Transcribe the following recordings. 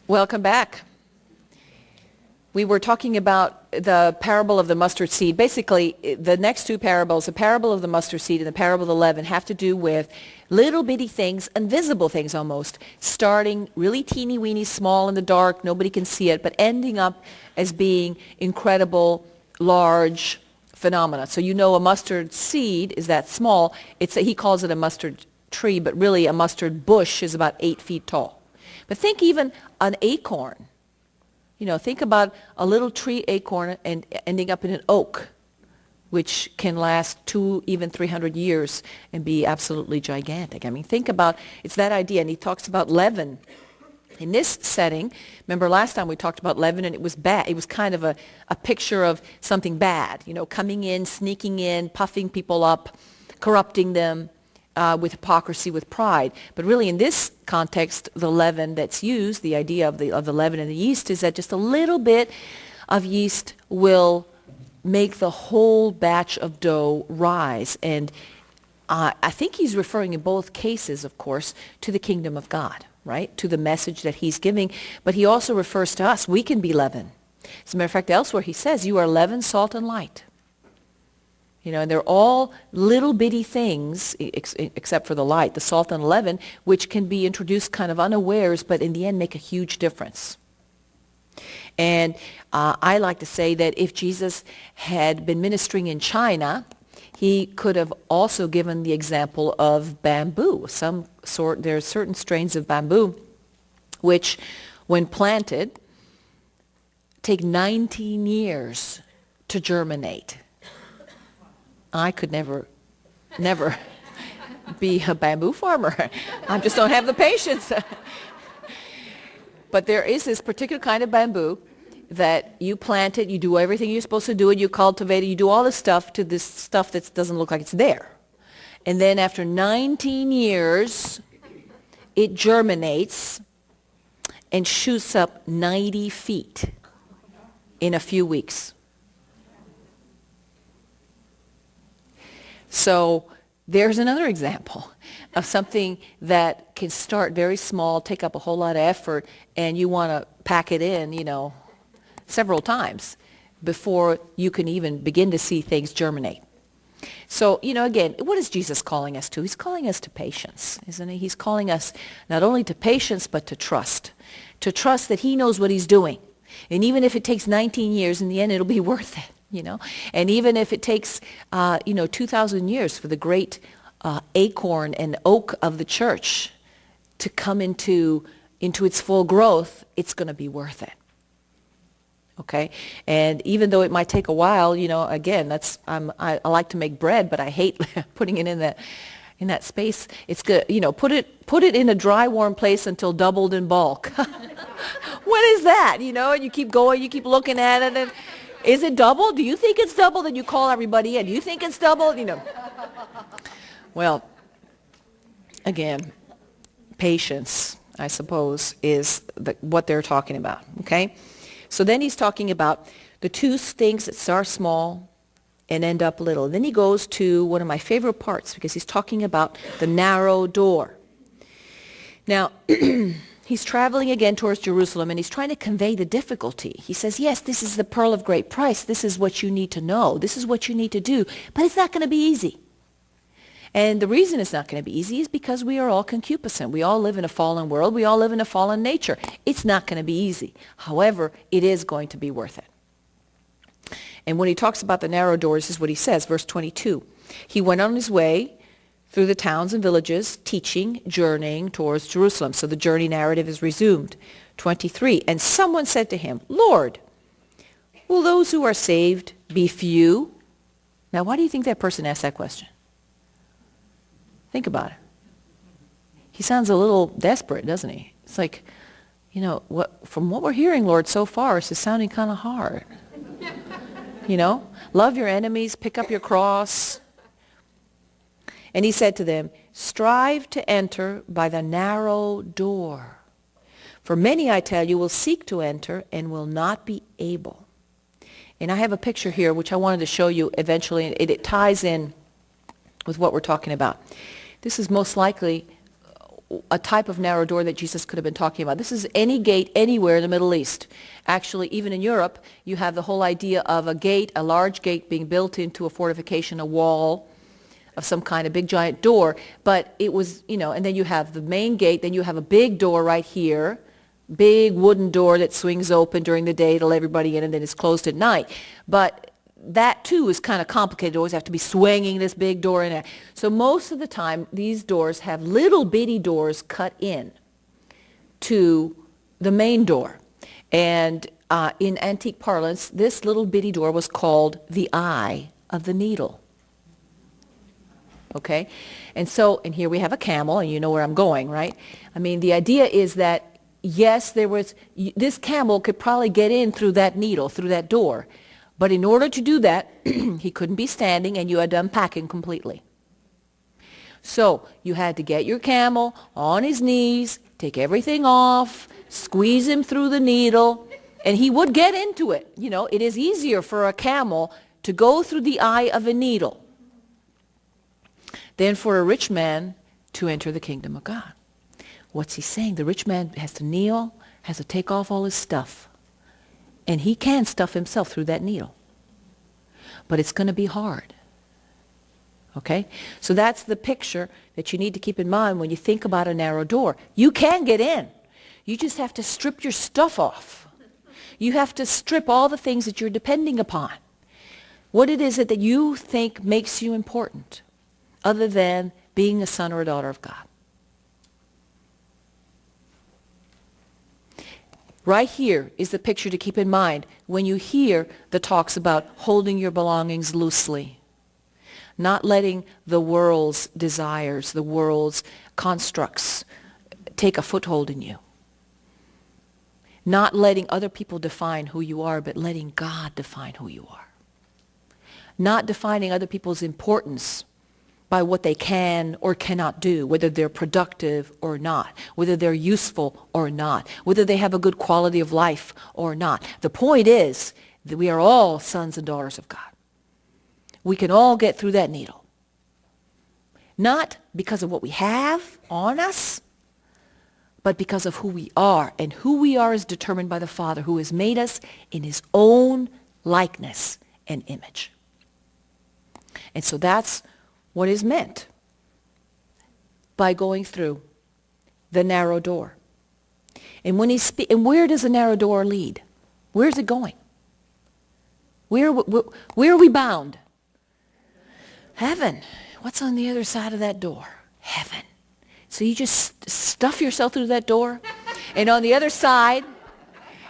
Welcome back. We were talking about the parable of the mustard seed. Basically, the next two parables, the parable of the mustard seed and the parable of the leaven, have to do with little bitty things, invisible things almost, starting really teeny weeny, small in the dark, nobody can see it, but ending up as being incredible, large phenomena. So you know a mustard seed is that small. He calls it a mustard tree, but really a mustard bush is about 8 feet tall. But think even an acorn. You know, think about a little tree acorn and ending up in an oak, which can last 2, even 300 years and be absolutely gigantic. I mean, think about, it's that idea. And he talks about leaven. In this setting, remember last time we talked about leaven and it was bad. It was kind of a picture of something bad, you know, coming in, sneaking in, puffing people up, corrupting them. With hypocrisy, with pride. But really in this context, the leaven that's used, the idea of the leaven and the yeast is that just a little bit of yeast will make the whole batch of dough rise. And I think he's referring in both cases, of course, to the kingdom of God, right? To the message that he's giving. But he also refers to us. We can be leaven. As a matter of fact, elsewhere he says, you are leaven, salt, and light. You know, and they're all little bitty things, except for the light, the salt and leaven, which can be introduced kind of unawares, but in the end make a huge difference. And I like to say that if Jesus had been ministering in China, he could have also given the example of bamboo. There are certain strains of bamboo which, when planted, take 19 years to germinate. I could never be a bamboo farmer. I just don't have the patience. But there is this particular kind of bamboo that you plant it, you do everything you're supposed to do, and you cultivate it, you do all this stuff to this stuff that doesn't look like it's there. And then after 19 years, it germinates and shoots up 90 feet in a few weeks. So there's another example of something that can start very small, take up a whole lot of effort, and you want to pack it in, you know, several times before you can even begin to see things germinate. So, you know, again, what is Jesus calling us to? He's calling us to patience, isn't he? He's calling us not only to patience, but to trust that he knows what he's doing. And even if it takes 19 years, in the end, it'll be worth it. You know, and even if it takes, 2,000 years for the great acorn and oak of the church to come into its full growth, it's going to be worth it. Okay, and even though it might take a while, you know, again, I like to make bread, but I hate putting it in that space. It's good, you know, put it in a dry, warm place until doubled in bulk. What is that? You know, and you keep going, you keep looking at it, and is it double? Do you think it's double? Then you call everybody in. Do you think it's double? You know. Well, again, patience, I suppose, is what they're talking about. Okay? So then he's talking about the two things that start small and end up little. Then he goes to one of my favorite parts because he's talking about the narrow door. Now, he's traveling again towards Jerusalem, and he's trying to convey the difficulty. He says, yes, this is the pearl of great price. This is what you need to know. This is what you need to do. But it's not going to be easy. And the reason it's not going to be easy is because we are all concupiscent. We all live in a fallen world. We all live in a fallen nature. It's not going to be easy. However, it is going to be worth it. And when he talks about the narrow doors, this is what he says, verse 22. He went on his way through the towns and villages, teaching, journeying towards Jerusalem. So the journey narrative is resumed. 23, and someone said to him, Lord, will those who are saved be few? Now, why do you think that person asked that question? Think about it. He sounds a little desperate, doesn't he? It's like, you know, from what we're hearing, Lord, so far, it's just sounding kind of hard. You know, love your enemies, pick up your cross. And he said to them, strive to enter by the narrow door. For many, I tell you, will seek to enter and will not be able. And I have a picture here which I wanted to show you eventually, and it ties in with what we're talking about. This is most likely a type of narrow door that Jesus could have been talking about. This is any gate anywhere in the Middle East. Actually, even in Europe, you have the whole idea of a gate, a large gate being built into a fortification, a wall of some kind, a big giant door. But it was, and then you have the main gate, then you have a big door right here, big wooden door that swings open during the day to let everybody in, and then it's closed at night. But that too is kind of complicated. You always have to be swinging this big door in. So most of the time, these doors have little bitty doors cut in to the main door. And in antique parlance, this little bitty door was called the eye of the needle. Okay? And here we have a camel, and you know where I'm going, right? I mean, the idea is that, yes, this camel could probably get in through that needle, through that door. But in order to do that, he couldn't be standing, and you had to unpack him completely. So you had to get your camel on his knees, take everything off, squeeze him through the needle, and he would get into it. It is easier for a camel to go through the eye of a needle than for a rich man to enter the kingdom of God. What's he saying? The rich man has to kneel, has to take off all his stuff. And he can stuff himself through that needle. But it's going to be hard. Okay? So that's the picture that you need to keep in mind when you think about a narrow door. You can get in. You just have to strip your stuff off. You have to strip all the things that you're depending upon. What it is that you think makes you important, other than being a son or a daughter of God. Right here is the picture to keep in mind when you hear the talks about holding your belongings loosely, not letting the world's desires, the world's constructs take a foothold in you, not letting other people define who you are, but letting God define who you are, not defining other people's importance by what they can or cannot do, whether they're productive or not, whether they're useful or not, whether they have a good quality of life or not. The point is that we are all sons and daughters of God. We can all get through that needle. Not because of what we have on us, but because of who we are. And who we are is determined by the Father, who has made us in his own likeness and image. And so that's what is meant by going through the narrow door. And when and where does the narrow door lead? Where is it going? Where are we bound? Heaven. What's on the other side of that door? Heaven. So you just stuff yourself through that door, and on the other side,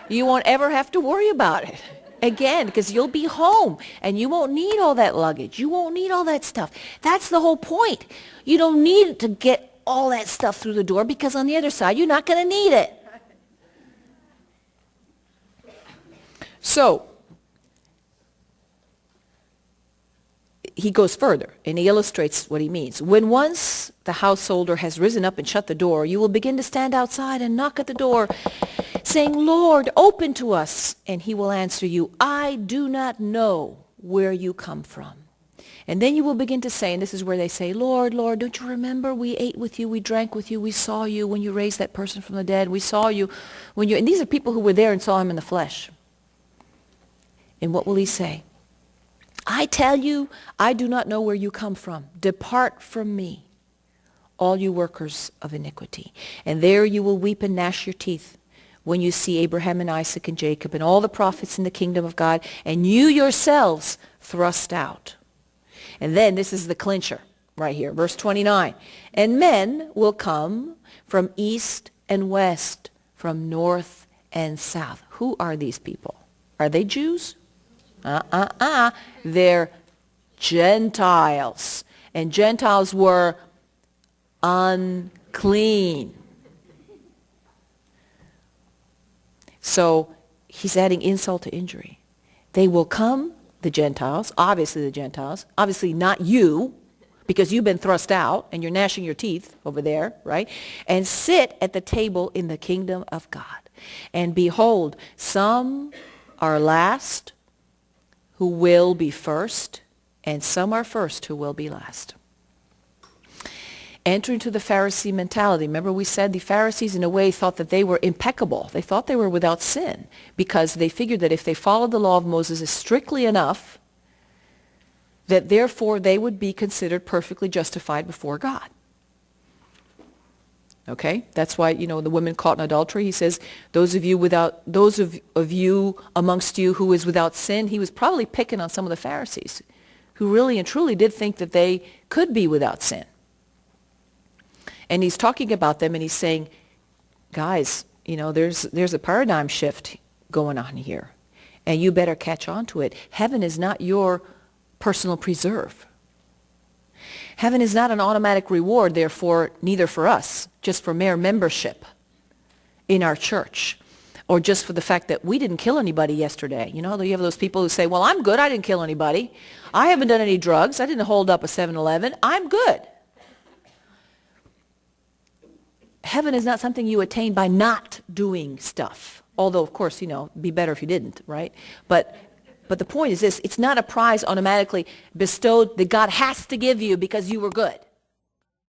you won't ever have to worry about it again, because you'll be home and you won't need all that luggage. You won't need all that stuff. That's the whole point. You don't need to get all that stuff through the door, because on the other side, you're not going to need it. So he goes further, and he illustrates what he means. When once the householder has risen up and shut the door, you will begin to stand outside and knock at the door, saying, "Lord, open to us." And he will answer you, "I do not know where you come from." And then you will begin to say, and this is where they say, "Lord, Lord, don't you remember we ate with you, we drank with you, we saw you when you raised that person from the dead, we saw you when you..." And these are people who were there and saw him in the flesh. And what will he say? "I tell you, I do not know where you come from. Depart from me, all you workers of iniquity. And there you will weep and gnash your teeth when you see Abraham and Isaac and Jacob and all the prophets in the kingdom of God, and you yourselves thrust out." And then this is the clincher right here, verse 29. "And men will come from east and west, from north and south." Who are these people? Are they Jews? They're Gentiles. And Gentiles were unclean. So he's adding insult to injury. They will come, the Gentiles, obviously not you, because you've been thrust out and you're gnashing your teeth over there, right? And sit at the table in the kingdom of God. And behold, some are last who will be first, and some are first who will be last. Enter into the Pharisee mentality. Remember we said the Pharisees in a way thought that they were impeccable. They thought they were without sin because they figured that if they followed the law of Moses strictly enough, that therefore they would be considered perfectly justified before God. Okay? That's why, the women caught in adultery, he says, those of you amongst you who is without sin, he was probably picking on some of the Pharisees who really and truly did think that they could be without sin. And he's talking about them and he's saying, guys, there's a paradigm shift going on here. And you better catch on to it. Heaven is not your personal preserve. Heaven is not an automatic reward, therefore, neither for us, just for mere membership in our church, or just for the fact that we didn't kill anybody yesterday. You have those people who say, well, I'm good, I didn't kill anybody. I haven't done any drugs, I didn't hold up a 7-Eleven, I'm good. Heaven is not something you attain by not doing stuff. Although, of course, it'd be better if you didn't, right? But the point is this, it's not a prize automatically bestowed that God has to give you because you were good.